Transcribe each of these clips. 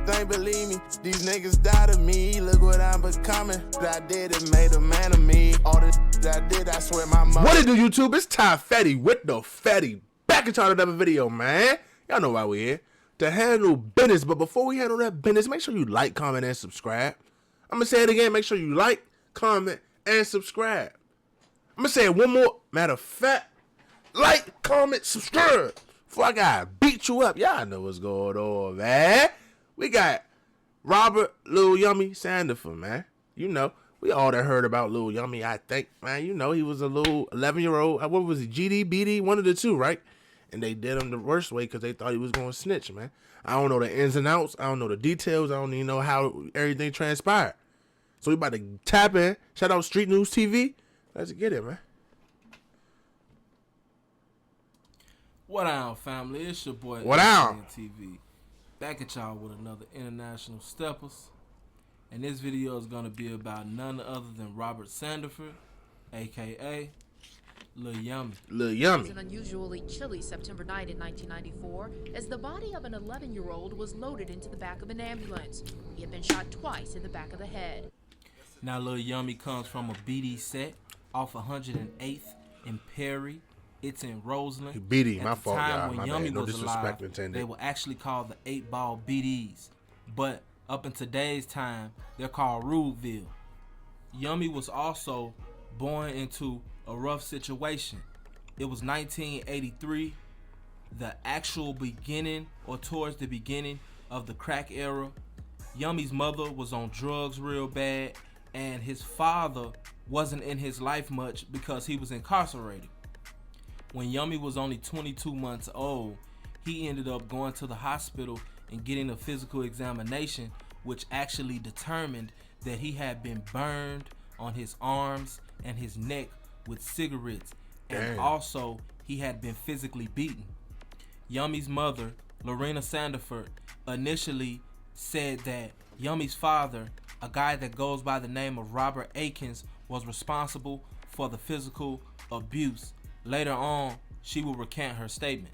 Think believe me, these niggas died of me. Look what I'm becoming. What I did, it made a man of me. All the that I did, I swear my mother. What it do, YouTube? It's Ty Fetty with the Fetty. Back into another video, man. Y'all know why we here. To handle business. But before we handle that business, make sure you like, comment, and subscribe. I'm going to say it again. Make sure you like, comment, and subscribe. I'm going to say it one more. Matter of fact, like, comment, subscribe. Before I gotta beat you up. Y'all know what's going on, man. We got Robert Lil Yummy Sandifer, man. You know, we all that heard about Lil Yummy, I think, man. You know, he was a little 11-year-old. What was he? GD, BD? One of the two, right? And they did him the worst way because they thought he was going to snitch, man. I don't know the ins and outs. I don't know the details. I don't even know how everything transpired. So we about to tap in. Shout out Street News TV. Let's get it, man. What on, family? It's your boy What on? TV. Back at y'all with another International Steppers. And this video is going to be about none other than Robert Sandifer, a.k.a. Lil Yummy. Lil Yummy. It was an unusually chilly September night in 1994 as the body of an 11-year-old was loaded into the back of an ambulance. He had been shot twice in the back of the head. Now, Lil Yummy comes from a BD set off 108th and Perry. It's in Roseland. BD, my fault, time y'all. when My Yummy bad. No was disrespect alive, intended. they were actually called the 8-ball BDs. But up in today's time, they're called Rubeville. Yummy was also born into a rough situation. It was 1983, the actual beginning or towards the beginning of the crack era. Yummy's mother was on drugs real bad, and his father wasn't in his life much because he was incarcerated. When Yummy was only 22 months old, he ended up going to the hospital and getting a physical examination, which actually determined that he had been burned on his arms and his neck with cigarettes. And also he had been physically beaten. Yummy's mother, Lorena Sandifer, initially said that Yummy's father, a guy that goes by the name of Robert Akins, was responsible for the physical abuse. Later on, she will recant her statement.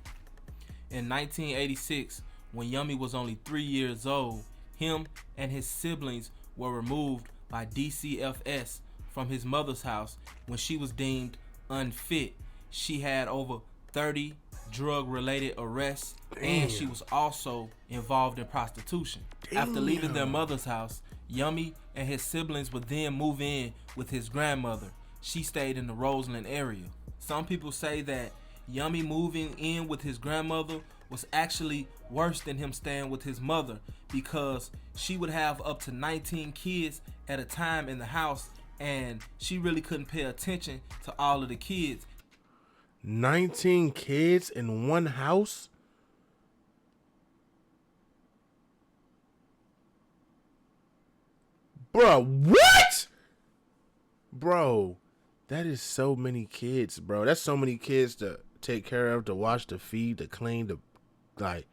In 1986, when Yummy was only 3 years old, him and his siblings were removed by DCFS from his mother's house when she was deemed unfit. She had over 30 drug-related arrests, and she was also involved in prostitution. After leaving their mother's house, Yummy and his siblings would then move in with his grandmother. She stayed in the Roseland area. Some people say that Yummy moving in with his grandmother was actually worse than him staying with his mother because she would have up to 19 kids at a time in the house, and she really couldn't pay attention to all of the kids. 19 kids in one house? Bro, what? Bro, that is so many kids, bro. That's so many kids to take care of, to wash, to feed, to clean, to, like,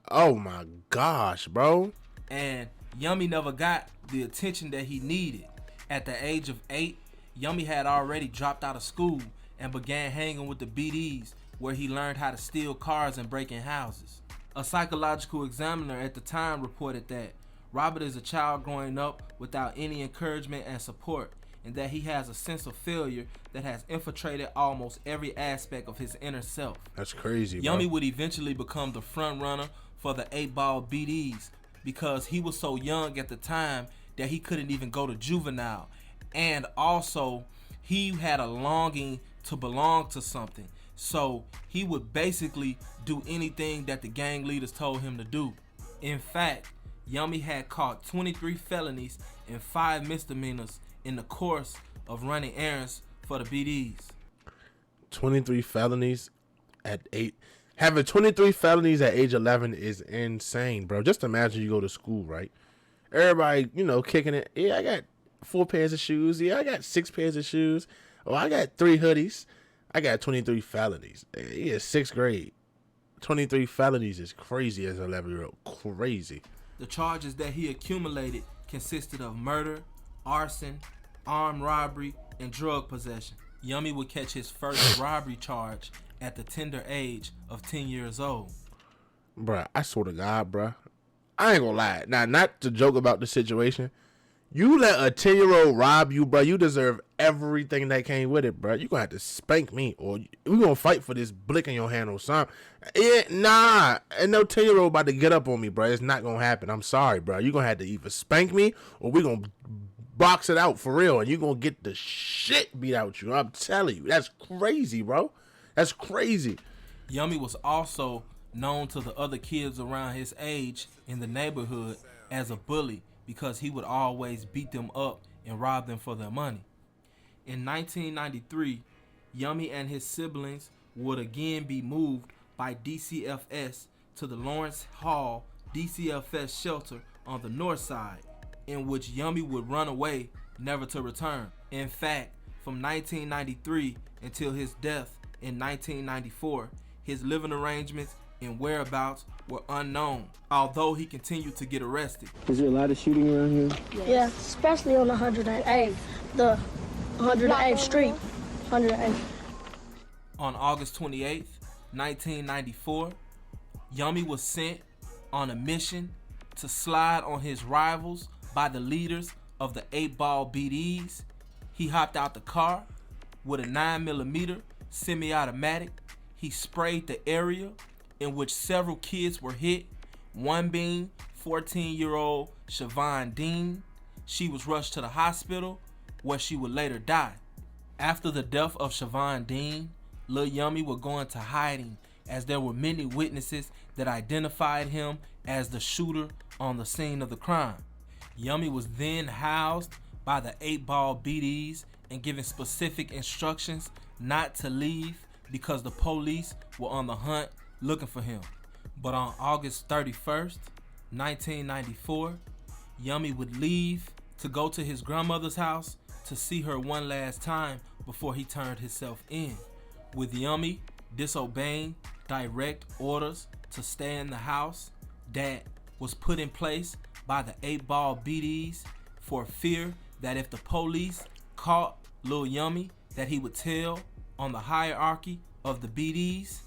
oh my gosh, bro. And Yummy never got the attention that he needed. At the age of 8, Yummy had already dropped out of school and began hanging with the BDs, where he learned how to steal cars and break in houses. A psychological examiner at the time reported that Robert is a child growing up without any encouragement and support, and that he has a sense of failure that has infiltrated almost every aspect of his inner self. That's crazy, bro. Yummy would eventually become the front runner for the 8-ball BDs because he was so young at the time that he couldn't even go to juvenile. And also, he had a longing to belong to something. So he would basically do anything that the gang leaders told him to do. In fact, Yummy had caught 23 felonies and 5 misdemeanors in the course of running errands for the BDs. 23 felonies at 8. Having 23 felonies at age 11 is insane, bro. Just imagine you go to school, right? Everybody, you know, kicking it. Yeah, I got 4 pairs of shoes. Yeah, I got 6 pairs of shoes. Oh, I got 3 hoodies. I got 23 felonies. Yeah, 6th grade. 23 felonies is crazy as an 11-year-old. Crazy. The charges that he accumulated consisted of murder, arson, armed robbery, and drug possession. Yummy would catch his first robbery charge at the tender age of 10 years old. Bruh, I swear to God, bruh, I ain't gonna lie. Now, not to joke about the situation. You let a 10-year-old rob you, bro. You deserve everything that came with it, bro. You gonna have to spank me, or we gonna fight for this blick in your hand or something. Nah, and no 10-year-old about to get up on me, bro. It's not gonna happen. I'm sorry, bro. You gonna have to either spank me, or we gonna box it out for real, and you gonna get the shit beat out you. I'm telling you, that's crazy, bro. That's crazy. Yummy was also known to the other kids around his age in the neighborhood as a bully because he would always beat them up and rob them for their money. In 1993, Yummy and his siblings would again be moved by DCFS to the Lawrence Hall DCFS shelter on the north side, in which Yummy would run away, never to return. In fact, from 1993 until his death in 1994, his living arrangements and whereabouts were unknown, although he continued to get arrested. Is there a lot of shooting around here? Yeah, especially on 108th, the 108th Street, 108th. On August 28th, 1994, Yummy was sent on a mission to slide on his rivals by the leaders of the 8-Ball BDs. He hopped out the car with a 9mm semi-automatic. He sprayed the area in which several kids were hit, one being 14-year-old Siobhan Dean. She was rushed to the hospital where she would later die. After the death of Siobhan Dean, Lil Yummy would go into hiding as there were many witnesses that identified him as the shooter on the scene of the crime. Yummy was then housed by the 8-Ball BDs and given specific instructions not to leave because the police were on the hunt looking for him. But on August 31st, 1994, Yummy would leave to go to his grandmother's house to see her one last time before he turned himself in, with Yummy disobeying direct orders to stay in the house that was put in place by the 8-Ball BDs for fear that if the police caught Lil Yummy that he would tell on the hierarchy of the BDs.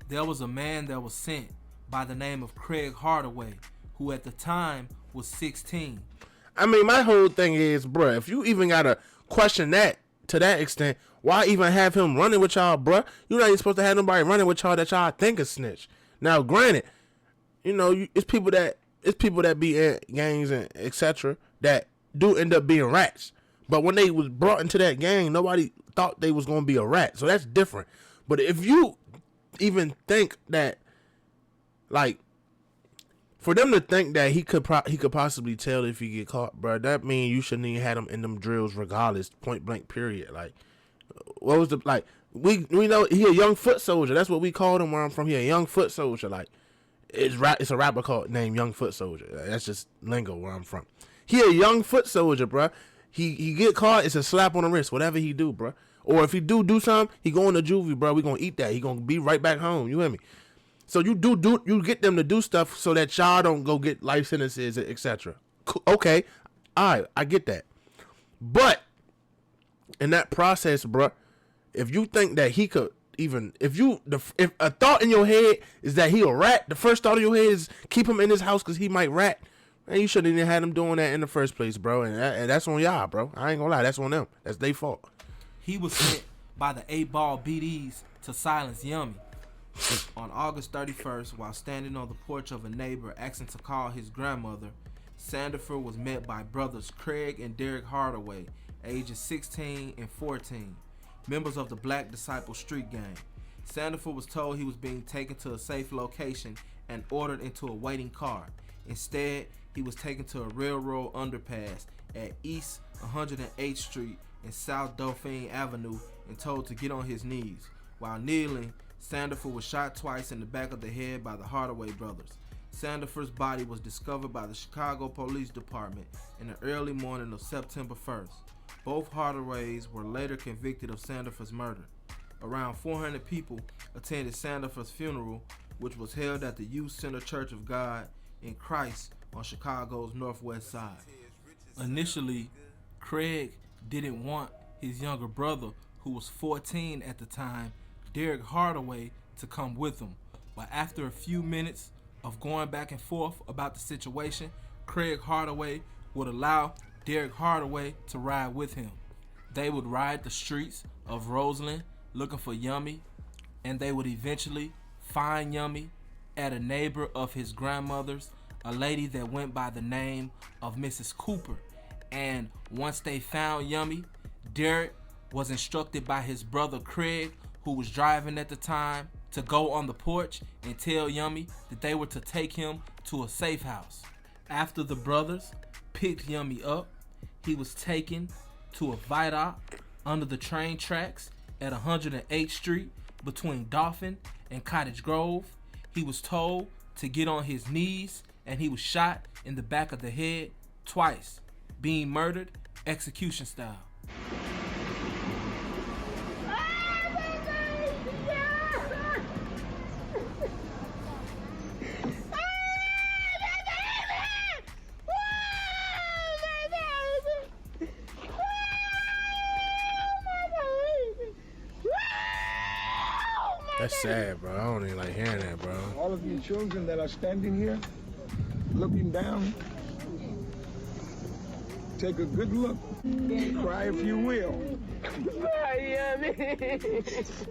There was a man that was sent by the name of Craig Hardaway, who at the time was 16. I mean, my whole thing is, bruh, if you even gotta question that to that extent, why even have him running with y'all, bruh? You're not even supposed to have nobody running with y'all that y'all think a snitch. Now, granted, you know, it's people that be in gangs and etc. that do end up being rats. But when they was brought into that gang, nobody thought they was gonna be a rat. So that's different. But if you even think that, like, for them to think that he could possibly tell if he get caught, bro, that means you shouldn't even had him in them drills regardless, point blank period. Like, what was the, like, we know he a young foot soldier. That's what we called him where I'm from. He a young foot soldier. Like, it's a rapper called named Young Foot Soldier. That's just lingo where I'm from. He a young foot soldier, bro. He get caught, it's a slap on the wrist, whatever he do, bro. Or if he do something, he going to juvie, bro. We gonna eat that. He gonna be right back home. You hear me? So you get them to do stuff so that y'all don't go get life sentences, etc. Okay, all right, I get that. But in that process, bro, if you think that he could even, if a thought in your head is that he a rat, the first thought in your head is keep him in his house because he might rat. Man, you shouldn't even had him doing that in the first place, bro. And that's on y'all, bro. I ain't gonna lie, that's on them. That's their fault. He was sent by the 8-Ball BDs to silence Yummy. On August 31st, while standing on the porch of a neighbor asking to call his grandmother, Sandifer was met by brothers Craig and Derek Hardaway, ages 16 and 14, members of the Black Disciple Street Gang. Sandifer was told he was being taken to a safe location and ordered into a waiting car. Instead, he was taken to a railroad underpass at East 108th Street and South Dauphine Avenue and told to get on his knees. While kneeling, Sandifer was shot twice in the back of the head by the Hardaway brothers. Sandifer's body was discovered by the Chicago Police Department in the early morning of September 1st. Both Hardaways were later convicted of Sandifer's murder. Around 400 people attended Sandifer's funeral, which was held at the Youth Center Church of God in Christ on Chicago's northwest side. Initially, Craig didn't want his younger brother, who was 14 at the time, Derek Hardaway, to come with him, but after a few minutes of going back and forth about the situation, Craig Hardaway would allow Derek Hardaway to ride with him. They would ride the streets of Roseland looking for Yummy, and they would eventually find Yummy at a neighbor of his grandmother's, a lady that went by the name of Mrs. Cooper. And once they found Yummy, Derek was instructed by his brother Craig, who was driving at the time, to go on the porch and tell Yummy that they were to take him to a safe house. After the brothers picked Yummy up, he was taken to a viaduct under the train tracks at 108th Street between Dauphin and Cottage Grove. He was told to get on his knees, and he was shot in the back of the head twice, being murdered execution style. That's sad, bro. I don't even like hearing that, bro. All of you children that are standing here, looking down, take a good look. Cry if you will.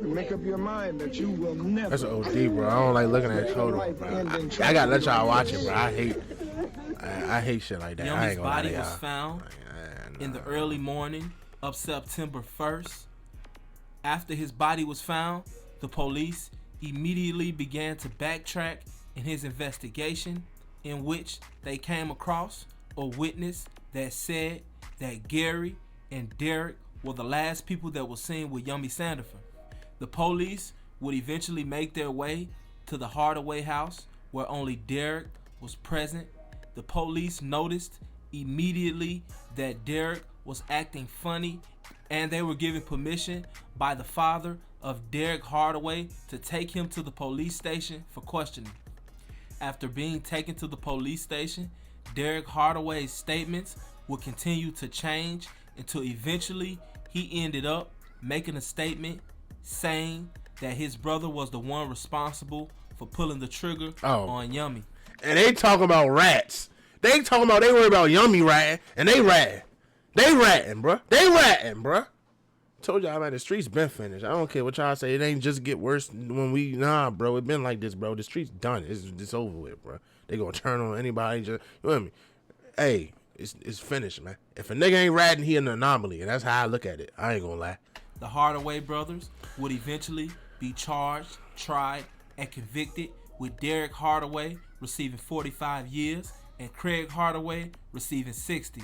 Make up your mind that you will never. That's an OD, bro. I don't like looking at photos, bro. I gotta let y'all watch it, bro. I hate shit like that. I Yummy's ain't gonna lie to body was y'all. found in the early morning of September 1st. After his body was found, the police immediately began to backtrack in his investigation, in which they came across a witness that said that Gary and Derek were the last people that were seen with Yummy Sandifer. The police would eventually make their way to the Hardaway house, where only Derek was present. The police noticed immediately that Derek was acting funny, and they were given permission by the father of Derek Hardaway to take him to the police station for questioning. After being taken to the police station, Derek Hardaway's statements would continue to change until eventually he ended up making a statement saying that his brother was the one responsible for pulling the trigger on Yummy. And they talking about rats. They talking about they worry about Yummy ratting, and they ratting. They ratting, bruh. They ratting, bruh. Told y'all, man, the streets been finished. I don't care what y'all say. It ain't just get worse when we, nah, bro. It been like this, bro. The streets done. It's over with, bro. They gonna turn on anybody. Just, you know what I mean? Hey, it's finished, man. If a nigga ain't ratting, he an anomaly, and that's how I look at it. I ain't gonna lie. The Hardaway brothers would eventually be charged, tried, and convicted, with Derek Hardaway receiving 45 years and Craig Hardaway receiving 60.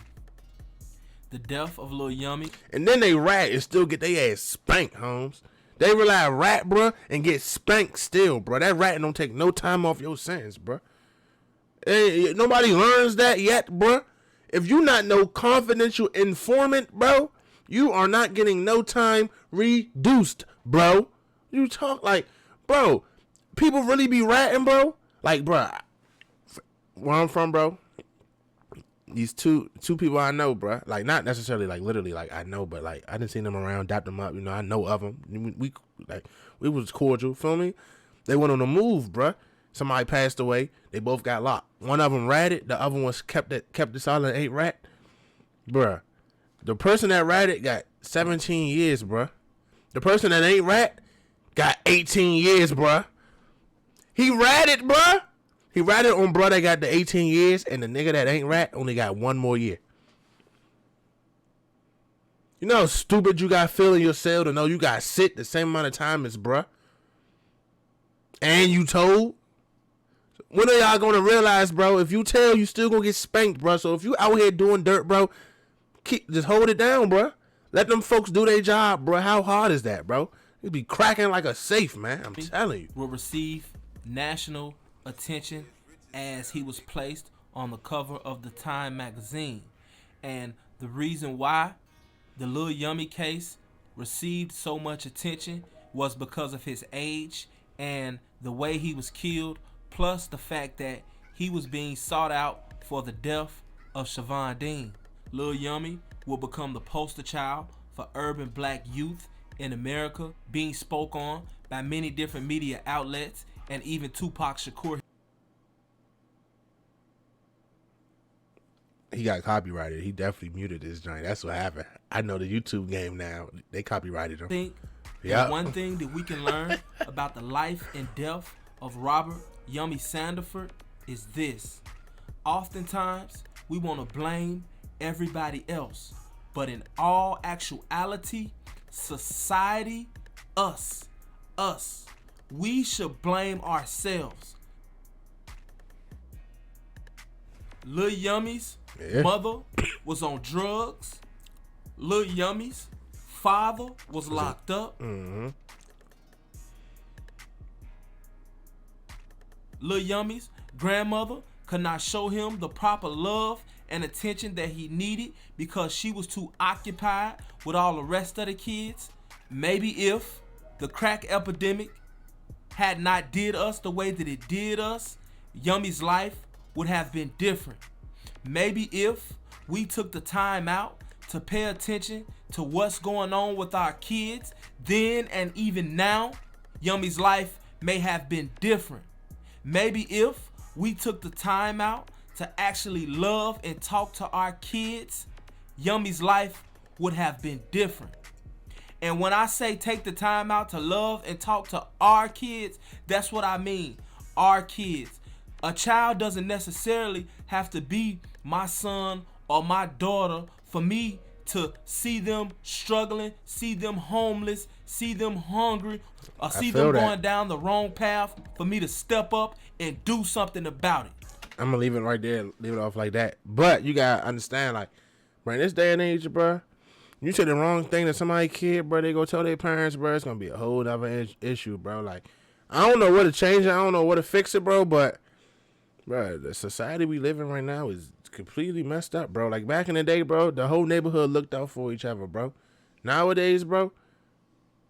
The death of Lil Yummy. And then they rat and still get their ass spanked, Holmes. They rely rat, bruh, and get spanked still, bruh. That ratting don't take no time off your sentence, bruh. Hey, nobody learns that yet, bruh. If you not no confidential informant, bro, you are not getting no time reduced, bro. You talk like, bro, people really be ratting, bro. Like, bro, where I'm from, bro, these two people I know, bro, like not necessarily like literally like I know, but like I didn't see them around, dap them up, you know, I know of them. We was cordial, feel me? They went on the move, bro. Somebody passed away. They both got locked. One of them ratted. The other one kept the solid 8 rat. Bruh. The person that ratted got 17 years, bruh. The person that ain't rat got 18 years, bruh. He ratted, bruh. He ratted on bruh that got the 18 years, and the nigga that ain't rat only got 1 more year. You know how stupid you got feel in your cell to know you got sit the same amount of time as bruh? And you told? When are y'all gonna realize, bro, if you tell, you still gonna get spanked, bro. So if you out here doing dirt, bro, just hold it down, bro. Let them folks do their job, bro. How hard is that, bro? You be cracking like a safe, man. I'm telling you. Will receive national attention as he was placed on the cover of the Time magazine. And the reason why the Lil Yummy case received so much attention was because of his age and the way he was killed, plus the fact that he was being sought out for the death of Siobhan Dean. Lil Yummy will become the poster child for urban black youth in America, being spoke on by many different media outlets and even Tupac Shakur. he got copyrighted. He definitely muted this joint. That's what happened. I know the YouTube game now. They copyrighted him. Think Yeah. one thing that we can learn about the life and death of Robert Yummy Sandiford is this. Oftentimes, we want to blame everybody else. But in all actuality, society, us, we should blame ourselves. Lil Yummy's mother was on drugs. Lil Yummy's father was locked up. Mm-hmm. Lil Yummy's grandmother could not show him the proper love and attention that he needed because she was too occupied with all the rest of the kids. Maybe if the crack epidemic had not did us the way that it did us, Yummy's life would have been different. Maybe if we took the time out to pay attention to what's going on with our kids, then and even now, Yummy's life may have been different. Maybe if we took the time out to actually love and talk to our kids, Yummy's life would have been different. And when I say take the time out to love and talk to our kids, that's what I mean, our kids. A child doesn't necessarily have to be my son or my daughter for me to see them struggling, see them homeless, see them hungry, or see them going down the wrong path for me to step up and do something about it. I'm gonna leave it right there, leave it off like that. But you gotta understand, like, bro, in this day and age, bro, you say the wrong thing to somebody's kid, bro, they go tell their parents, bro, it's gonna be a whole other issue, bro. Like, I don't know what to change it, I don't know what to fix it, bro, but, bro, the society we live in right now is completely messed up, bro. Like, back in the day, bro, the whole neighborhood looked out for each other, bro. Nowadays, bro,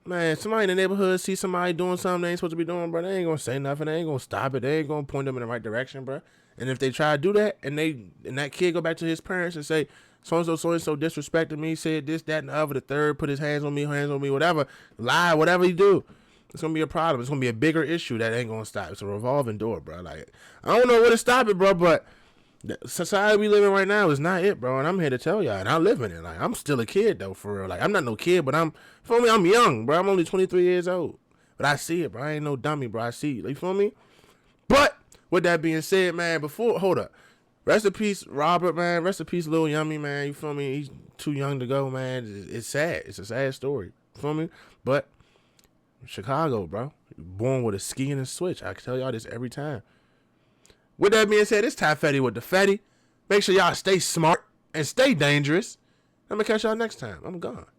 man, somebody in the neighborhood see somebody doing something they ain't supposed to be doing, bro, they ain't gonna say nothing, they ain't gonna stop it, they ain't gonna point them in the right direction, bro. And if they try to do that, and that kid go back to his parents and say, so-and-so disrespected me, said this, that, and the other, the third, put his hands on me, whatever, lie, whatever he do, it's going to be a problem. It's going to be a bigger issue that ain't going to stop. It's a revolving door, bro. Like, I don't know where to stop it, bro, but the society we live in right now is not it, bro, and I'm here to tell y'all, and I live in it. Like, I'm still a kid, though, for real. Like, I'm not no kid, but I'm young, bro. I'm only 23 years old, but I see it, bro. I ain't no dummy, bro. I see it. You feel me? But with that being said, man, hold up. Rest in peace, Robert, man. Rest in peace, Lil Yummy, man. You feel me? He's too young to go, man. It's sad. It's a sad story. You feel me? But Chicago, bro. Born with a ski and a switch. I can tell y'all this every time. With that being said, it's Ty Fetty with the Fetty. Make sure y'all stay smart and stay dangerous. I'm going to catch y'all next time. I'm gone.